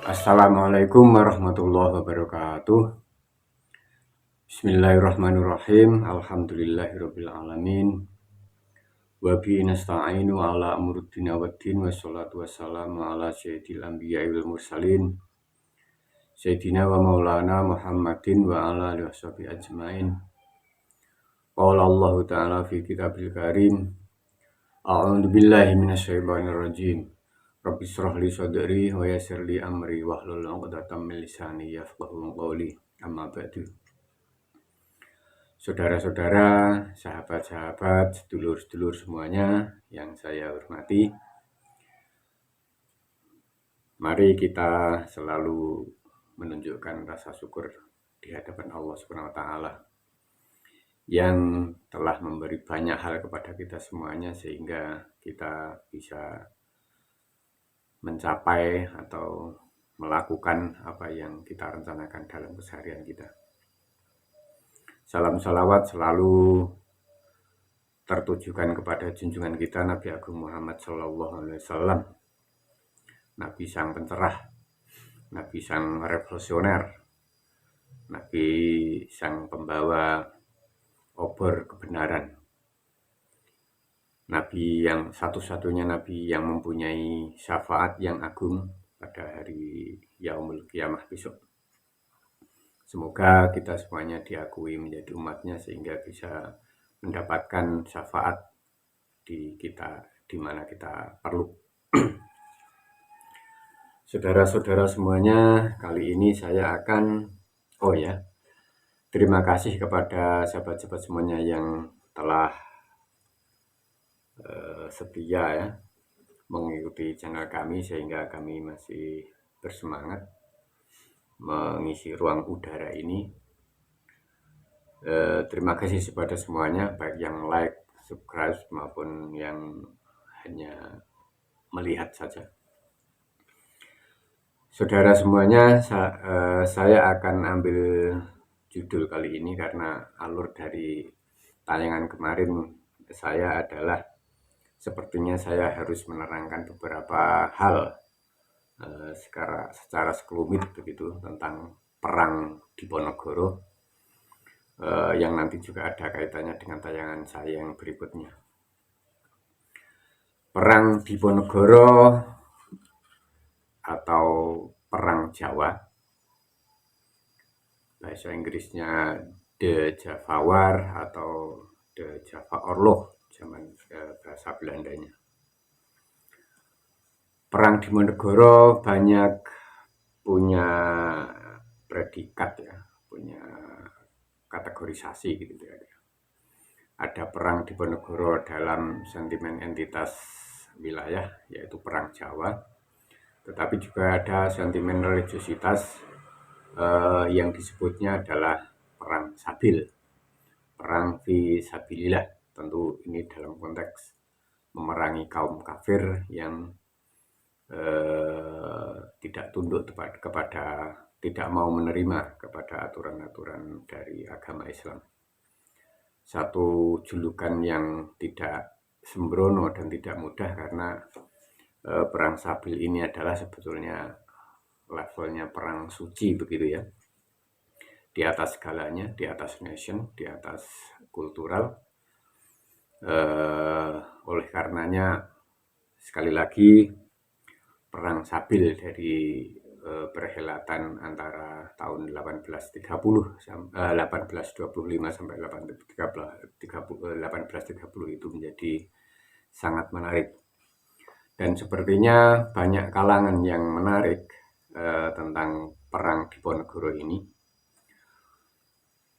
Assalamualaikum warahmatullahi wabarakatuh. Bismillahirrahmanirrahim. Alhamdulillahirabbil alamin. Wa bihi nasta'inu ala umuri dunya waddin wassalatu wassalamu ala sayyidil anbiya'i wal mursalin sayyidina wa maulana Muhammadin wa ala alihi washabihi ajmain. Qala Allah ta'ala fi kitabil karim. A'udzu billahi minasyaitonir rajim. Rabbi shrah li sadri wa yassir li amri wahlul 'uqdatam min lisani yafqahu qawli. Amma ba'du. Saudara-saudara, sahabat-sahabat, sedulur-sedulur semuanya yang saya hormati, mari kita selalu menunjukkan rasa syukur di hadapan Allah Subhanahu wa taala yang telah memberi banyak hal kepada kita semuanya sehingga kita bisa mencapai atau melakukan apa yang kita rencanakan dalam keseharian kita. Salam salawat selalu tertujukan kepada junjungan kita Nabi Agung Muhammad SAW, Nabi sang pencerah, Nabi sang revolusioner, Nabi sang pembawa obor kebenaran, Nabi yang satu-satunya Nabi yang mempunyai syafaat yang agung pada hari Yaumul Qiyamah besok. Semoga kita semuanya diakui menjadi umatnya sehingga bisa mendapatkan syafaat di kita di mana kita perlu. Saudara-saudara semuanya, kali ini saya akan terima kasih kepada sahabat-sahabat semuanya yang telah setia ya mengikuti channel kami sehingga kami masih bersemangat mengisi ruang udara ini. Terima kasih kepada semuanya, baik yang like, subscribe maupun yang hanya melihat saja. Saudara semuanya, saya akan ambil judul kali ini karena alur dari tayangan kemarin saya adalah sepertinya saya harus menerangkan beberapa hal secara sekelumit begitu tentang perang Diponegoro yang nanti juga ada kaitannya dengan tayangan saya yang berikutnya. Perang Diponegoro atau Perang Jawa, bahasa Inggrisnya The Java War atau The Java Oorlog zaman bahasa Belandanya. Perang Diponegoro banyak punya predikat ya, punya kategorisasi gitu ya. Ada perang Diponegoro dalam sentimen entitas wilayah yaitu perang Jawa, tetapi juga ada sentimen religiositas yang disebutnya adalah perang Sabil, perang fi sabilillah. Tentu ini dalam konteks memerangi kaum kafir yang tidak tunduk kepada tidak mau menerima kepada aturan-aturan dari agama Islam. Satu julukan yang tidak sembrono dan tidak mudah karena perang Sabil ini adalah sebetulnya levelnya perang suci begitu ya. Di atas segalanya, di atas nation, di atas kultural. Oleh karenanya sekali lagi perang Sabil dari perhelatan antara tahun 1825 sampai 1830 itu menjadi sangat menarik. Dan sepertinya banyak kalangan yang menarik tentang perang Diponegoro ini.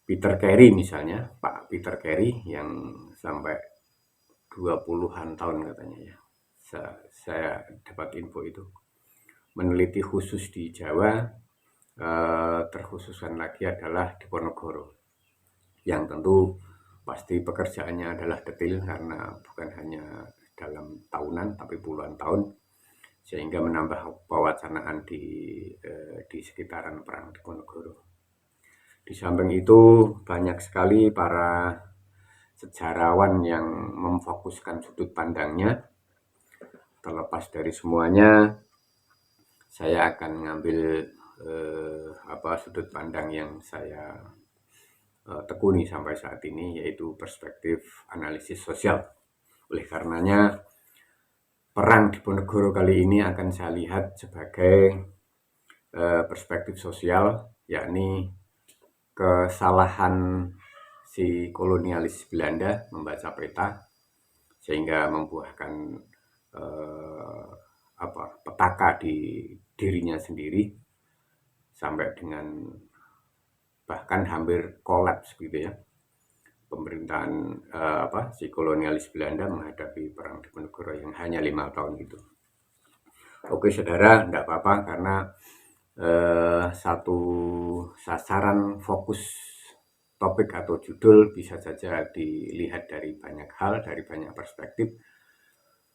Peter Carey misalnya, Pak Peter Carey yang sampai 20-an tahun katanya ya. Saya dapat info itu. Meneliti khusus di Jawa, terkhususkan lagi adalah Diponegoro. Yang tentu pasti pekerjaannya adalah detail karena bukan hanya dalam tahunan tapi puluhan tahun, sehingga menambah pewacanaan di sekitaran perang Diponegoro. Di samping itu banyak sekali para sejarawan yang memfokuskan sudut pandangnya. Terlepas dari semuanya, saya akan mengambil sudut pandang yang saya tekuni sampai saat ini, yaitu perspektif analisis sosial. Oleh karenanya, perang Diponegoro kali ini akan saya lihat sebagai perspektif sosial, yakni kesalahan si kolonialis Belanda membaca peta sehingga membuahkan petaka di dirinya sendiri sampai dengan bahkan hampir kolaps gitu ya, pemerintahan si kolonialis Belanda menghadapi perang Diponegoro yang hanya 5 tahun gitu. Oke saudara, tidak apa-apa karena satu sasaran fokus topik atau judul bisa saja dilihat dari banyak hal, dari banyak perspektif,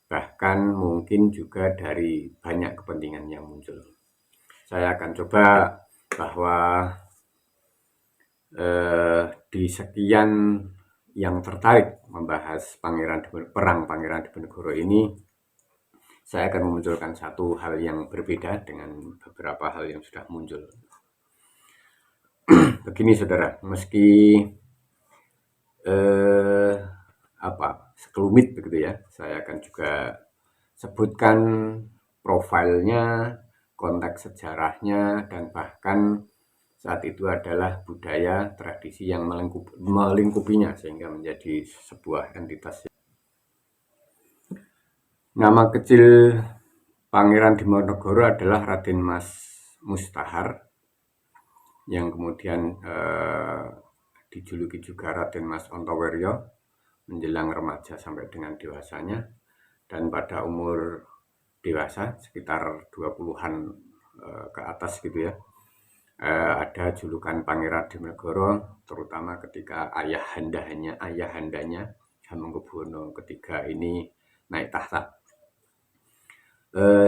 bahkan mungkin juga dari banyak kepentingan yang muncul. Saya akan coba bahwa di sekian yang tertarik membahas perang Pangeran Diponegoro ini, saya akan memunculkan satu hal yang berbeda dengan beberapa hal yang sudah muncul. Begini saudara, meski sekelumit begitu ya, saya akan juga sebutkan profilnya, konteks sejarahnya, dan bahkan saat itu adalah budaya, tradisi yang melingkupinya sehingga menjadi sebuah entitas. Nama kecil Pangeran Diponegoro adalah Raden Mas Mustahar, yang kemudian dijuluki juga Raden Mas Ontowiryo menjelang remaja sampai dengan dewasanya, dan pada umur dewasa sekitar 20-an ke atas gitu ya, ada julukan Pangeran Diponegoro, terutama ketika ayahandanya Hamengkubuwono III ini naik tahta.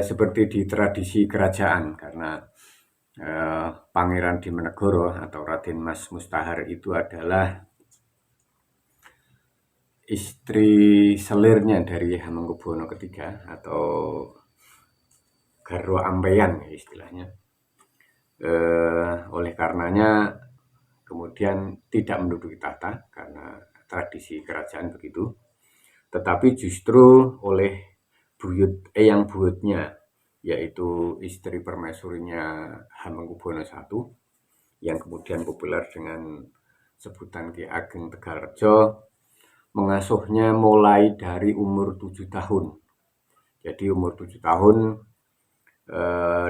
Seperti di tradisi kerajaan, karena Pangeran Diponegoro atau Raden Mas Mustahar itu adalah istri selirnya dari Hamengkubuwono III atau garwa ampeyan istilahnya. Oleh karenanya kemudian tidak menduduki tahta karena tradisi kerajaan begitu, tetapi justru oleh eyang buyutnya, yaitu istri permaisurinya Hamengkubuwono I, yang kemudian populer dengan sebutan Ki Ageng Tegalrejo, mengasuhnya mulai dari umur 7 tahun. Jadi umur 7 tahun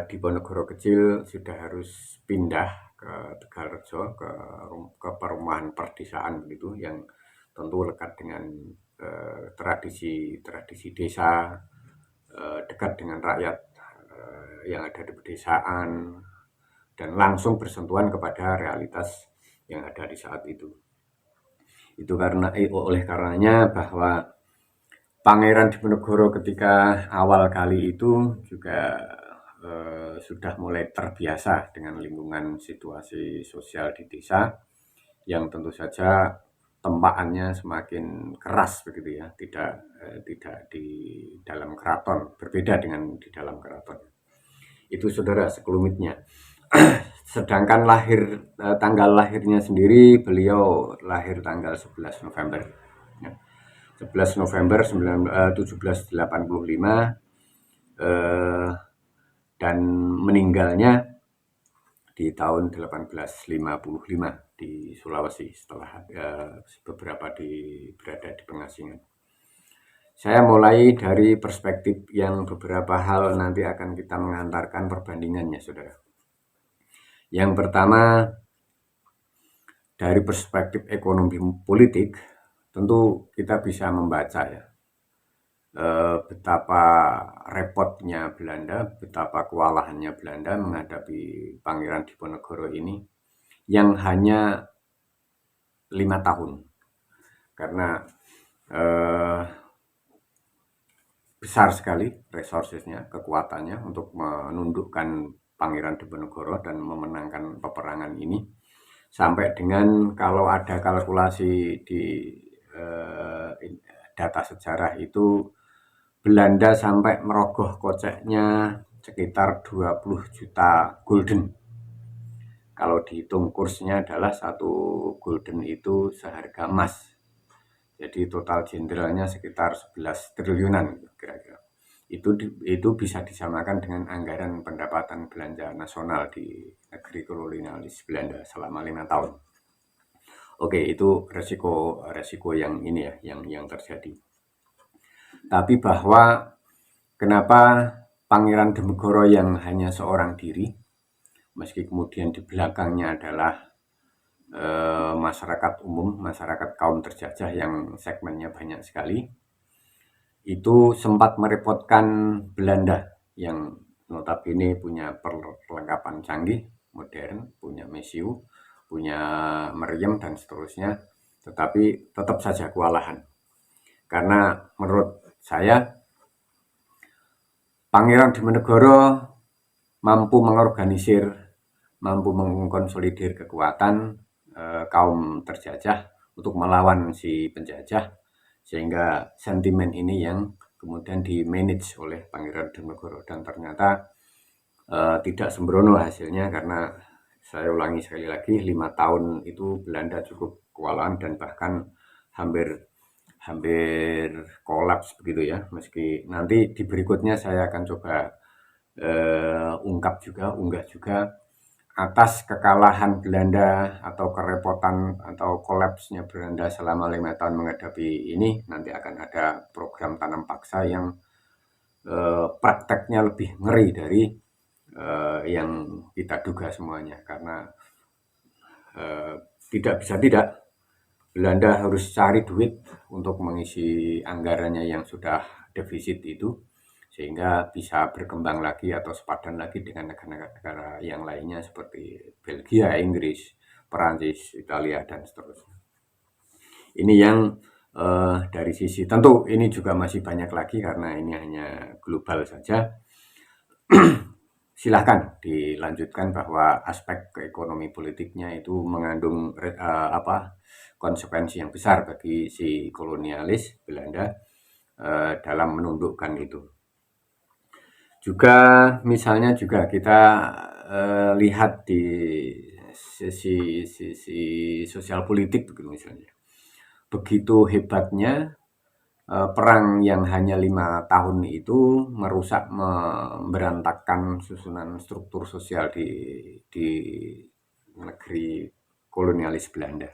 Diponegoro kecil sudah harus pindah ke Tegalrejo, ke perumahan perdesaan begitu, yang tentu lekat dengan tradisi desa, dekat dengan rakyat yang ada di pedesaan, dan langsung bersentuhan kepada realitas yang ada di saat itu. Itu oleh karenanya bahwa Pangeran Diponegoro ketika awal kali itu juga sudah mulai terbiasa dengan lingkungan situasi sosial di desa yang tentu saja tempaannya semakin keras begitu ya, tidak di dalam keraton, berbeda dengan di dalam keraton. Itu saudara sekelimitnya. Sedangkan tanggal lahirnya sendiri, beliau lahir tanggal 11 November ya. 11 November 1785 dan meninggalnya di tahun 1855 di Sulawesi setelah beberapa berada di pengasingan. Saya mulai dari perspektif yang beberapa hal nanti akan kita mengantarkan perbandingannya saudara. Yang pertama, dari perspektif ekonomi politik, tentu kita bisa membaca ya, betapa repotnya Belanda, betapa kewalahannya Belanda menghadapi Pangeran Diponegoro ini yang hanya 5 tahun, karena besar sekali resourcesnya, kekuatannya untuk menundukkan Pangeran Diponegoro dan memenangkan peperangan ini, sampai dengan kalau ada kalkulasi di data sejarah itu, Belanda sampai merogoh koceknya sekitar 20 juta gulden. Kalau dihitung kursnya adalah 1 gulden itu seharga emas. Jadi total jenderalnya sekitar 11 triliunan kira-kira. Itu bisa disamakan dengan anggaran pendapatan belanja nasional di negeri kolonialis Belanda selama 5 tahun. Oke, itu resiko yang ini ya, yang terjadi. Tapi bahwa kenapa Pangeran Diponegoro yang hanya seorang diri, meski kemudian di belakangnya adalah masyarakat umum, masyarakat kaum terjajah yang segmennya banyak sekali, itu sempat merepotkan Belanda yang notabene punya perlengkapan canggih, modern, punya mesiu, punya meriam dan seterusnya, tetapi tetap saja kewalahan. Karena menurut saya Pangeran Diponegoro mampu mengorganisir, mampu mengkonsolidir kekuatan kaum terjajah untuk melawan si penjajah, sehingga sentimen ini yang kemudian di-manage oleh Pangeran Diponegoro, dan ternyata tidak sembrono hasilnya, karena saya ulangi sekali lagi, 5 tahun itu Belanda cukup kewalahan dan bahkan hampir kolaps begitu ya. Meski nanti di berikutnya saya akan coba unggah juga atas kekalahan Belanda atau kerepotan atau kolapsnya Belanda selama 5 tahun menghadapi ini. Nanti akan ada program tanam paksa yang prakteknya lebih ngeri dari yang kita duga semuanya, karena tidak bisa tidak Belanda harus cari duit untuk mengisi anggarannya yang sudah defisit itu, sehingga bisa berkembang lagi atau sepadan lagi dengan negara-negara yang lainnya seperti Belgia, Inggris, Perancis, Italia, dan seterusnya. Ini yang dari sisi, tentu ini juga masih banyak lagi karena ini hanya global saja. Silahkan dilanjutkan bahwa aspek ekonomi politiknya itu mengandung konsekuensi yang besar bagi si kolonialis Belanda dalam menundukkan itu. Juga misalnya juga kita lihat di sisi sosial politik begitu misalnya. Begitu hebatnya perang yang hanya 5 tahun itu merusak, memberantakkan susunan struktur sosial di negeri kolonialis Belanda.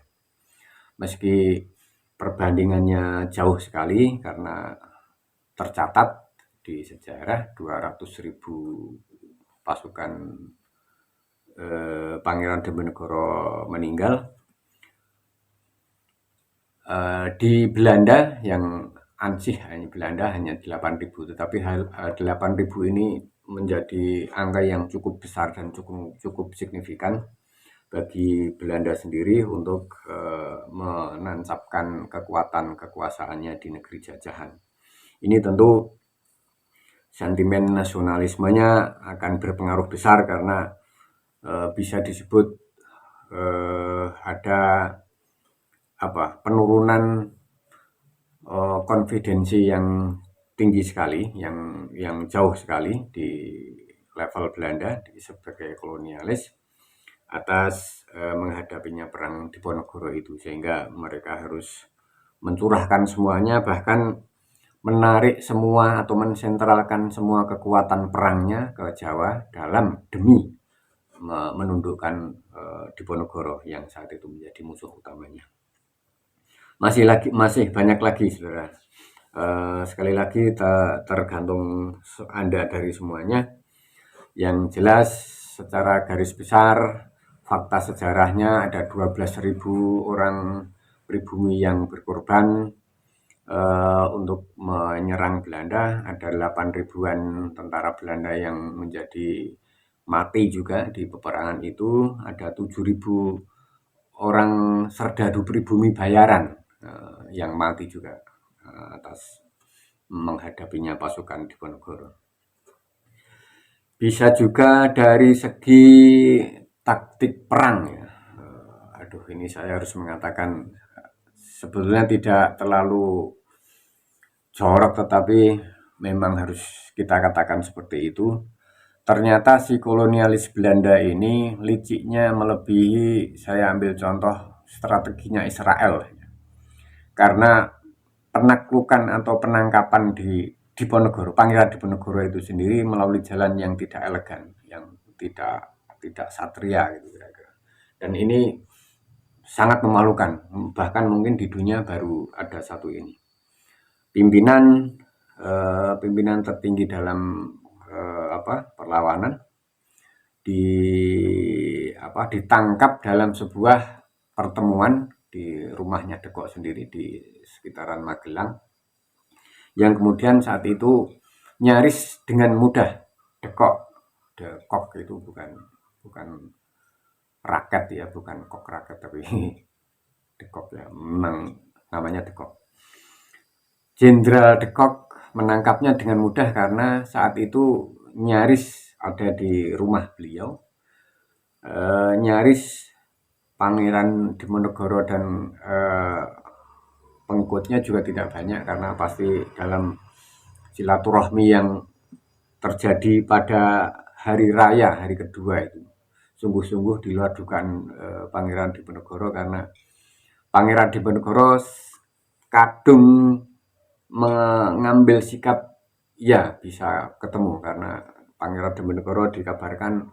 Meski perbandingannya jauh sekali, karena tercatat di sejarah 200.000 pasukan Pangeran Diponegoro meninggal. Di Belanda yang ansih Belanda hanya 8.000, tetapi 8.000 ini menjadi angka yang cukup besar dan cukup signifikan bagi Belanda sendiri untuk menancapkan kekuatan kekuasaannya di negeri jajahan. Ini tentu sentimen nasionalismenya akan berpengaruh besar karena bisa disebut ada penurunan konfidensi yang tinggi sekali, yang jauh sekali di level Belanda sebagai kolonialis atas menghadapinya perang Diponegoro itu, sehingga mereka harus mencurahkan semuanya, bahkan menarik semua atau mensentralkan semua kekuatan perangnya ke Jawa demi menundukkan Diponegoro yang saat itu menjadi musuh utamanya. Masih banyak lagi, saudara. Sekali lagi tergantung Anda dari semuanya. Yang jelas secara garis besar fakta sejarahnya ada 12.000 orang pribumi yang berkorban untuk menyerang Belanda, ada 8.000-an tentara Belanda yang menjadi mati juga di peperangan itu, ada 7.000 orang serdadu pribumi bayaran yang mati juga atas menghadapinya pasukan Diponegoro. Bisa juga dari segi taktik perang ya. Ini saya harus mengatakan sebetulnya tidak terlalu jorok, tetapi memang harus kita katakan seperti itu. ternyata si kolonialis Belanda ini liciknya melebihi, saya ambil contoh strateginya Israel. Karena penaklukan atau penangkapan di Diponegoro, Pangeran Diponegoro itu sendiri melalui jalan yang tidak elegan, yang tidak satria gitu kira-kira. Dan ini sangat memalukan, bahkan mungkin di dunia baru ada satu ini. Pimpinan tertinggi dalam perlawanan ditangkap dalam sebuah pertemuan di rumahnya De Kock sendiri di sekitaran Magelang, yang kemudian saat itu nyaris dengan mudah De Kock itu bukan raket ya, bukan kok raket, tapi De Kock ya, memang namanya De Kock. Jenderal De Kock menangkapnya dengan mudah karena saat itu nyaris ada di rumah beliau, nyaris Pangeran Diponegoro dan pengikutnya juga tidak banyak, karena pasti dalam silaturahmi yang terjadi pada hari raya, hari kedua itu sungguh-sungguh di luar dugaan Pangeran Diponegoro, karena Pangeran Diponegoro kadung mengambil sikap ya bisa ketemu, karena Pangeran Diponegoro dikabarkan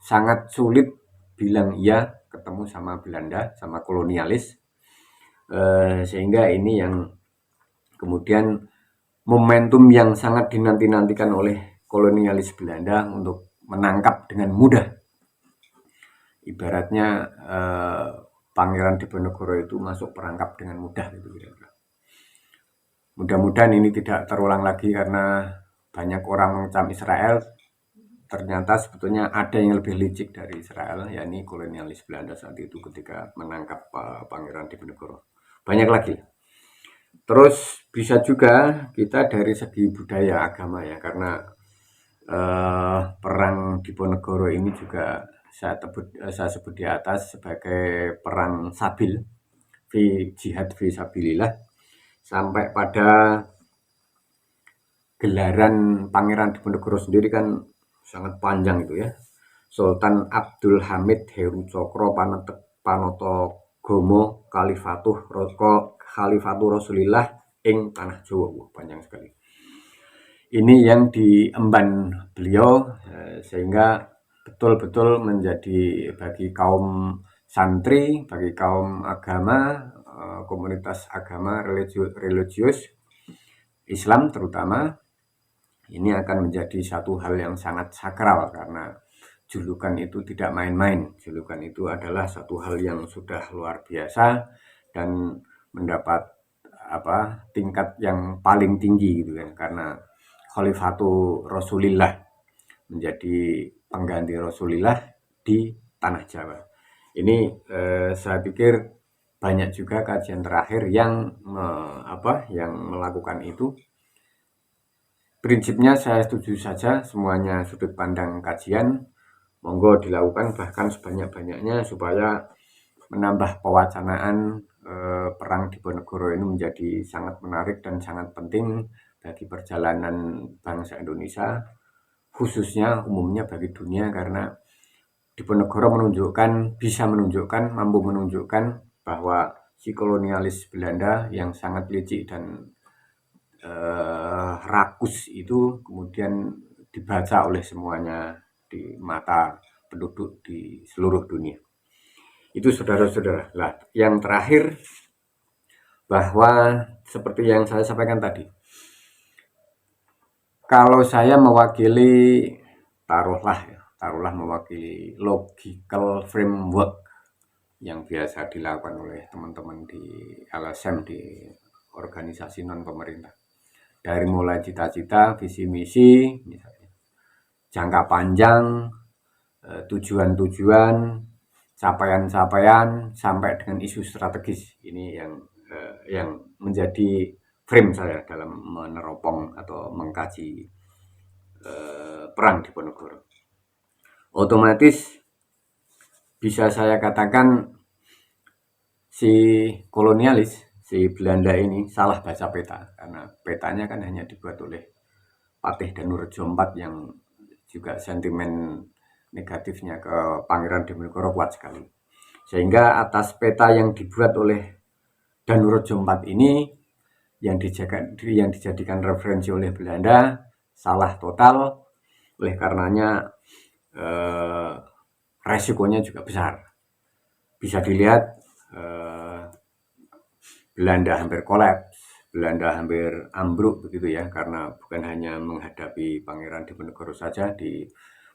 sangat sulit bilang iya ketemu sama Belanda, sama kolonialis, sehingga ini yang kemudian momentum yang sangat dinanti-nantikan oleh kolonialis Belanda untuk menangkap dengan mudah. Ibaratnya Pangeran Diponegoro itu masuk perangkap dengan mudah gitu kira-kira. Mudah-mudahan ini tidak terulang lagi, karena banyak orang mengecam Israel. Ternyata sebetulnya ada yang lebih licik dari Israel, yakni kolonialis Belanda saat itu ketika menangkap Pangeran Diponegoro. Banyak lagi. Terus bisa juga kita dari segi budaya agama ya, karena perang Diponegoro ini juga saya sebut di atas sebagai perang sabil, jihad fi sabilillah, sampai pada gelaran Pangeran Diponegoro sendiri kan sangat panjang itu ya. Sultan Abdul Hamid Heru Cokro Panotogomo Khalifatuh Rasulillah ing Tanah Jawa. Panjang sekali. Ini yang diemban beliau, sehingga betul-betul menjadi bagi kaum santri, bagi kaum agama, komunitas agama religius Islam terutama, ini akan menjadi satu hal yang sangat sakral, karena julukan itu tidak main-main. Julukan itu adalah satu hal yang sudah luar biasa dan mendapat tingkat yang paling tinggi gitu kan, karena Khalifatu Rasulillah, menjadi pengganti Rasulillah di Tanah Jawa. Ini saya pikir banyak juga kajian terakhir yang melakukan itu. Prinsipnya saya setuju saja, semuanya sudut pandang kajian monggo dilakukan, bahkan sebanyak-banyaknya, supaya menambah pewacanaan perang Diponegoro ini menjadi sangat menarik dan sangat penting bagi perjalanan bangsa Indonesia, khususnya umumnya bagi dunia, karena Diponegoro mampu menunjukkan bahwa si kolonialis Belanda yang sangat licik dan rakus itu kemudian dibaca oleh semuanya di mata penduduk di seluruh dunia. Itu saudara-saudara. Lah, yang terakhir, bahwa seperti yang saya sampaikan tadi, kalau saya mewakili, taruhlah mewakili logical framework yang biasa dilakukan oleh teman-teman di LSM, di organisasi non pemerintah, dari mulai cita-cita, visi misi, misalnya jangka panjang, tujuan-tujuan, capaian-capaian, sampai dengan isu strategis. Ini yang menjadi frame saya dalam meneropong atau mengkaji perang Diponegoro. Otomatis bisa saya katakan si kolonialis, si Belanda ini salah baca peta, karena petanya kan hanya dibuat oleh Patih Danurejo IV yang juga sentimen negatifnya ke Pangeran Diponegoro kuat sekali. Sehingga atas peta yang dibuat oleh Danurjo IV ini yang dijadikan referensi oleh Belanda salah total, oleh karenanya resikonya juga besar. Bisa dilihat Belanda hampir kolaps, Belanda hampir ambruk begitu ya, karena bukan hanya menghadapi Pangeran Diponegoro saja, di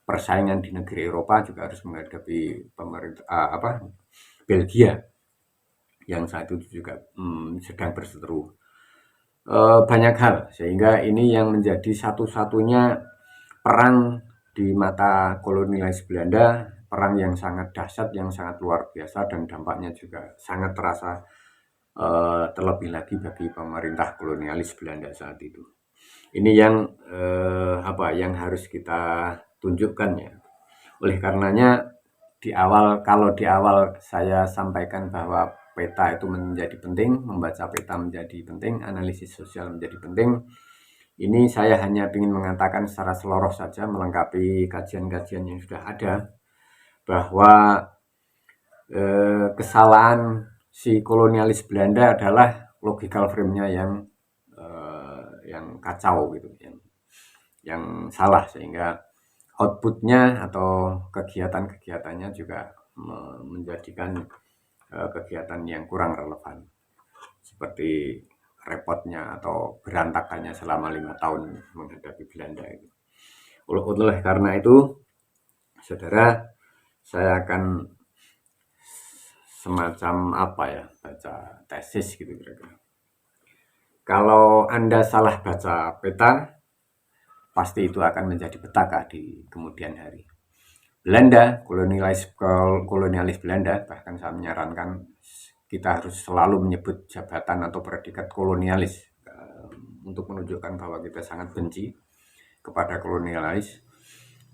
persaingan di negeri Eropa juga harus menghadapi pemerintah Belgia yang saat itu juga sedang berseteru banyak hal, sehingga ini yang menjadi satu-satunya perang di mata kolonialis Belanda, perang yang sangat dahsyat, yang sangat luar biasa, dan dampaknya juga sangat terasa terlebih lagi bagi pemerintah kolonialis Belanda saat itu. Ini yang yang harus kita tunjukkan ya. Oleh karenanya kalau di awal saya sampaikan bahwa peta itu menjadi penting, membaca peta menjadi penting, analisis sosial menjadi penting. Ini saya hanya ingin mengatakan secara seloroh saja, melengkapi kajian-kajian yang sudah ada, bahwa kesalahan si kolonialis Belanda adalah logical frame-nya yang kacau gitu, yang salah, sehingga outputnya atau kegiatan-kegiatannya juga menjadikan kegiatan yang kurang relevan, seperti repotnya atau berantakannya selama 5 tahun menghadapi Belanda itu. Oleh karena itu, saudara, saya akan semacam baca tesis gitu kira-kira. Kalau Anda salah baca peta, pasti itu akan menjadi petaka di kemudian hari. Belanda, kolonialis Belanda, bahkan saya menyarankan kita harus selalu menyebut jabatan atau predikat kolonialis untuk menunjukkan bahwa kita sangat benci kepada kolonialis.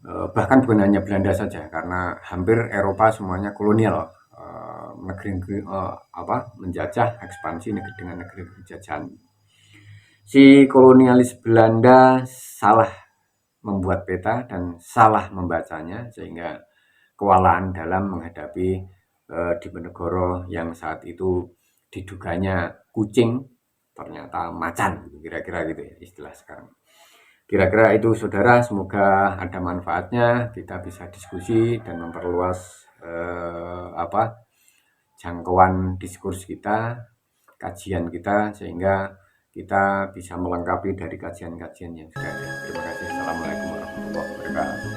Bahkan bukan hanya Belanda saja, karena hampir Eropa semuanya kolonial, negeri-negeri menjajah, ekspansi dengan negeri jajahan. Si kolonialis Belanda salah membuat peta dan salah membacanya, sehingga kewalahan dalam menghadapi Diponegoro yang saat itu diduganya kucing, ternyata macan, kira-kira gitu ya istilah sekarang. Kira-kira itu saudara, semoga ada manfaatnya, kita bisa diskusi dan memperluas jangkauan diskurs kita, kajian kita, sehingga kita bisa melengkapi dari kajian-kajian yang sudah ada. Terima kasih. Assalamualaikum warahmatullahi wabarakatuh.